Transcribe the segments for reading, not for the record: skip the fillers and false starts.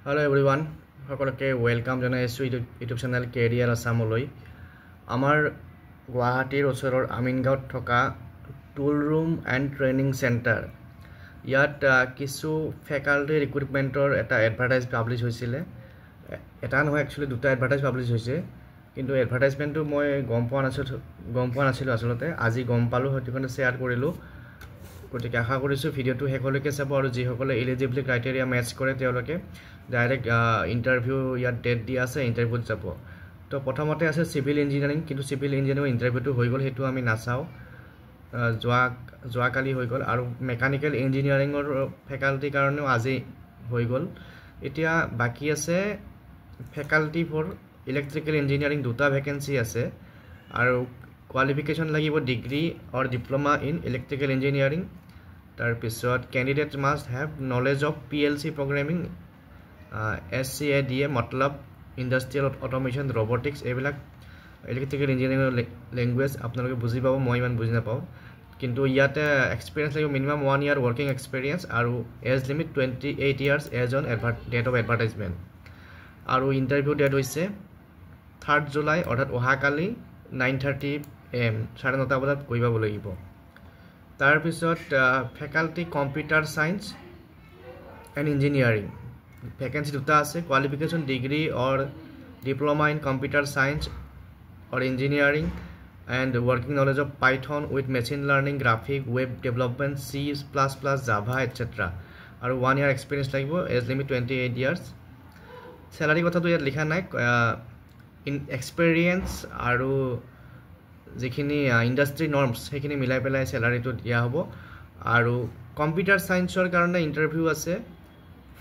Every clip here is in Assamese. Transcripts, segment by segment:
Hello everyone, সকলকে ওয়েলকাম জনাইছো ইউটিউব চেনেল কেৰিয়াৰ আসামলৈ। আমাৰ গুৱাহাটীৰ ওচৰৰ আমিনগাঁৱত থকা টুল ৰুম এণ্ড ট্ৰেইনিং চেণ্টাৰ ইয়াত কিছু ফেকাল্টি ৰিক্ৰুটমেণ্টৰ এটা এডভাৰটাইজ পাব্লিছ হৈছিলে। এটা নহয়, একচুৱেলি দুটা এডভাৰটাইজ পাব্লিছ হৈছে, কিন্তু এডভাৰটাইজমেণ্টটো মই গম পোৱা নাছিলোঁ আচলতে। আজি গম পালোঁ, সেইটো কাৰণে শ্বেয়াৰ কৰিলোঁ। গতিকে আশা কৰিছোঁ ভিডিঅ'টো শেষলৈকে চাব, আৰু যিসকলে এলিজিবিলিটি ক্ৰাইটেৰিয়া মেটচ কৰে তেওঁলোকে ডাইৰেক্ট ইণ্টাৰভিউ ইয়াত ডেট দিয়া আছে, ইণ্টাৰভিউত যাব। তো প্ৰথমতে আছে চিভিল ইঞ্জিনিয়াৰিং, কিন্তু চিভিল ইঞ্জিনিয়াৰিং ইণ্টাৰভিউটো হৈ গ'ল, সেইটো আমি নাচাওঁ, যোৱাকালি হৈ গ'ল। আৰু মেকানিকেল ইঞ্জিনিয়াৰিঙৰ ফেকাল্টিৰ কাৰণেও আজি হৈ গ'ল। এতিয়া বাকী আছে ফেকাল্টি ফৰ ইলেক্ট্ৰিকেল ইঞ্জিনিয়াৰিং, দুটা ভেকেঞ্চি আছে, আৰু কোৱালিফিকেশ্যন লাগিব degree or diploma in electrical engineering. তাৰপিছত candidate must have knowledge of PLC programming, SCADA মতলব ইণ্ডাষ্ট্ৰিয়েল অট'মেশ্যন, ৰবটিক্স, এইবিলাক ইলেক্ট্ৰিকেল ইঞ্জিনিয়াৰিঙৰ লেংগুৱেজ আপোনালোকে বুজি পাব, মই ইমান বুজি নাপাওঁ। কিন্তু ইয়াতে এক্সপিৰিয়েঞ্চ লাগিব, মিনিমাম 1 year ৱৰ্কিং এক্সপিৰিয়েঞ্চ, আৰু age limit 28 years age on date of advertisement. আৰু ইণ্টাৰভিউ ডেট হৈছে 3rd July, অৰ্থাৎ অহাকালি 9:30 AM, 9:30 বজাত গৈ পাব লাগিব। তাৰপিছত faculty computer science and engineering vacancy দুটা আছে। Qualification degree or diploma in computer science or engineering and working knowledge of Python with machine learning, graphic, web development, C++, Java etcetera, আৰু 1 year এক্সপিৰিয়েঞ্চ লাগিব, এজ লিমিট 28 years। চেলাৰী কথাটো ইয়াত লিখা নাই, এক্সপিৰিয়েঞ্চ আৰু যিখিনি ইণ্ডাষ্ট্ৰি নৰ্মছ সেইখিনি মিলাই পেলাই চেলাৰীটো দিয়া হ'ব। আৰু কম্পিউটাৰ ছায়েন্সৰ কাৰণে ইণ্টাৰভিউ আছে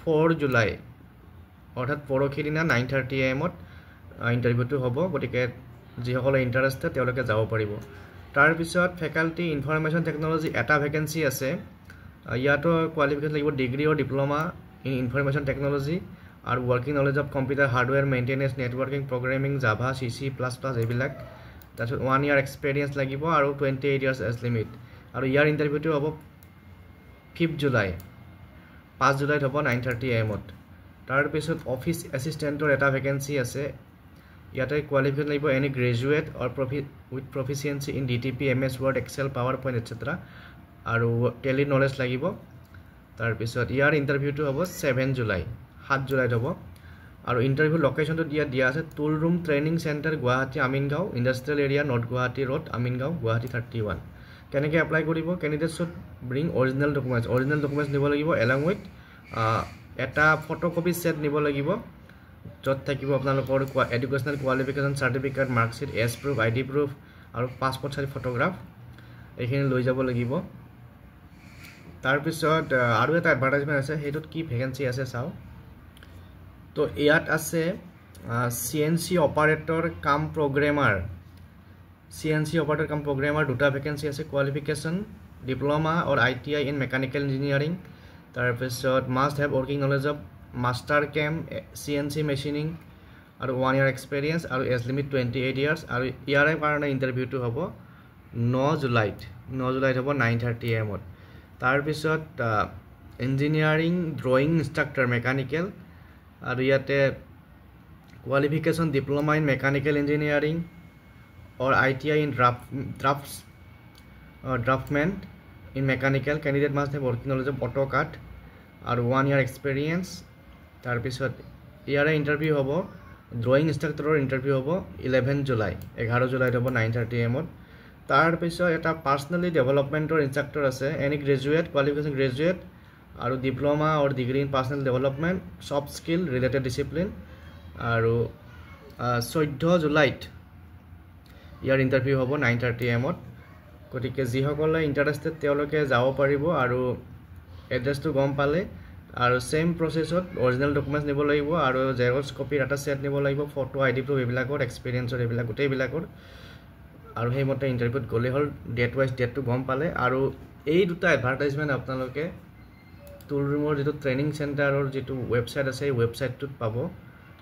4 July, অৰ্থাৎ পৰহি দিনা 9:30 AM ইণ্টাৰভিউটো হ'ব। গতিকে যিসকলে ইণ্টাৰেষ্টেড তেওঁলোকে যাব পাৰিব। তাৰপিছত ফেকাল্টি ইনফৰমেশ্যন টেকন'লজি এটা ভেকেঞ্চি আছে, ইয়াতো কোৱালিফিকেশ্যন লাগিব degree or diploma in information technology, আৰু working knowledge of computer hardware maintenance, networking, programming, Java, C++, এইবিলাক। তাৰপিছত 1 year এক্সপিৰিয়েঞ্চ লাগিব, আৰু 28 years এজ লিমিট। আৰু ইয়াৰ ইণ্টাৰভিউটো হ'ব 5 July, 5 Julyত হ'ব 9:30 AM। তাৰপিছত অফিচ এছিষ্টেণ্টৰ এটা ভেকেঞ্চি আছে, ইয়াতে কোৱালিফিকেশ্যন লাগিব any graduate or with proficiency in DTP, MS Word, Excel, PowerPoint etcetera, আৰু টেলি নলেজ লাগিব। তাৰপিছত ইয়াৰ ইণ্টাৰভিউটো হ'ব 7 July, 7 Julyত হ'ব। আৰু ইণ্টাৰভিউ লোকেশ্যনটো দিয়া আছে tool room training centre, Guwahati Amingaon, industrial area, north Guwahati road, Amingaon, Guwahati 31। কেনেকৈ এপ্লাই কৰিব? Candidate should bring original documents নিব লাগিব, এলং উইথ এটা ফটোকপি ছেট নিব লাগিব, য'ত থাকিব আপোনালোকৰ educational qualification certificate, marksheet, age proof, ID proof, আৰু পাছপৰ্ট চাইজ ফটোগ্ৰাফ, এইখিনি লৈ যাব লাগিব। তাৰপিছত আৰু এটা এডভাৰটাইজমেণ্ট আছে, সেইটোত কি ভেকেঞ্চি আছে চাওঁ। তো ইয়াত আছে CNC অপাৰেটৰ কাম প্ৰগ্ৰেমাৰ, দুটা ভেকেঞ্চি আছে। Qualification diploma or ITI in mechanical engineering. তাৰপিছত must have working knowledge of master cam, CNC machining, আৰু 1 year এক্সপিৰিয়েঞ্চ, আৰু এজ লিমিট 28 years। আৰু ইয়াৰে কাৰণে ইণ্টাৰভিউটো হ'ব 9 Julyত হ'ব 9:30 AM। তাৰপিছত ইঞ্জিনিয়াৰিং ড্ৰয়িং ইনষ্ট্ৰাক্টৰ মেকানিকেল, আৰু ইয়াতে qualification diploma in mechanical engineering or ITI in draftsman in mechanical. Candidate must have working knowledge of AutoCAD, আৰু 1 year এক্সপিৰিয়েঞ্চ। তাৰপিছত ইয়াৰে ইণ্টাৰভিউ হ'ব ড্ৰয়িং ইনষ্ট্ৰাক্টৰৰ ইণ্টাৰভিউ হ'ব 11 July, 11 Julyত হ'ব 9:30 AM। তাৰপিছত এটা পাৰ্চনেলি ডেভেলপমেণ্টৰ ইনষ্ট্ৰাক্টৰ আছে, এনি গ্ৰেজুৱেট, কোৱালিফিকেশ্যন গ্ৰেজুৱেট, আৰু diploma or degree in personnel development, soft skill related discipline. আৰু 14 Julyত ইয়াৰ ইণ্টাৰভিউ হ'ব 9:30 AM। গতিকে যিসকলে ইণ্টাৰেষ্টেড তেওঁলোকে যাব পাৰিব। আৰু এড্ৰেছটো গম পালে, আৰু ছেইম প্ৰচেছত অৰিজিনেল ডকুমেণ্টছ নিব লাগিব, আৰু জেৰক্স কপিৰ এটা ছেট নিব লাগিব, ফটো, ID প্ৰুফ, এইবিলাকৰ এক্সপিৰিয়েঞ্চৰ এইবিলাক গোটেইবিলাকৰ। আৰু সেইমতে ইণ্টাৰভিউত গ'লেই হ'ল। ডেটটো গম পালে। আৰু এই দুটা এডভাৰটাইজমেণ্ট আপোনালোকে টুল ৰুমৰ যিটো ট্ৰেইনিং চেণ্টাৰৰ যিটো ৱেবছাইট আছে, সেই ৱেবছাইটটোত পাব।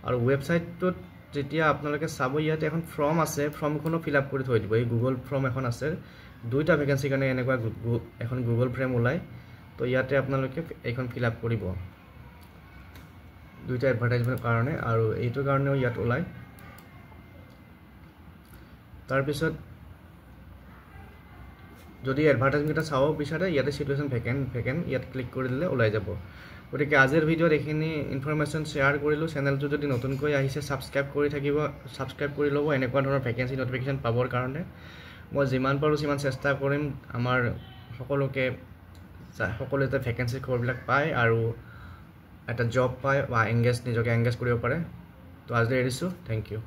আৰু ৱেবছাইটটোত যেতিয়া আপোনালোকে চাব, ইয়াতে এখন ফৰ্ম আছে, ফৰ্মখনো ফিল আপ কৰি থৈ দিব। এই গুগল ফৰ্ম এখন আছে, দুইটা ভেকেঞ্চিৰ কাৰণে এনেকুৱা এখন গুগল ফৰ্ম ওলায়। তো ইয়াতে আপোনালোকে এইখন ফিল আপ কৰিব। দুইটা এডভাৰটাইজমেণ্ট কাৰণে আৰু এইটোৰ কাৰণেও ইয়াত ওলায় তাৰপিছত যদি এডভাৰটাইজমেণ্ট চাব বিচাৰে ইয়াতে সিচুৱেশ্যন ভেকেণ্ট ইয়াত ক্লিক কৰি দিলে ওলাই যাব গতিকে আজিৰ ভিডিঅ'ত এইখিনি ইনফৰমেশ্যন শ্বেয়াৰ কৰিলোঁ চেনেলটো যদি নতুনকৈ আহিছে ছাবস্ক্ৰাইব কৰি ল'ব এনেকুৱা ধৰণৰ ভেকেঞ্চি নটিফিকেশ্যন পাবৰ কাৰণে মই যিমান পাৰোঁ সিমান চেষ্টা কৰিম আমাৰ সকলোৱে ভেকেঞ্চি খবৰবিলাক পায় আৰু এটা জব পায় বা নিজকে এংগেজ কৰিব পাৰে তো আজিলৈ এৰিছোঁ থেংক ইউ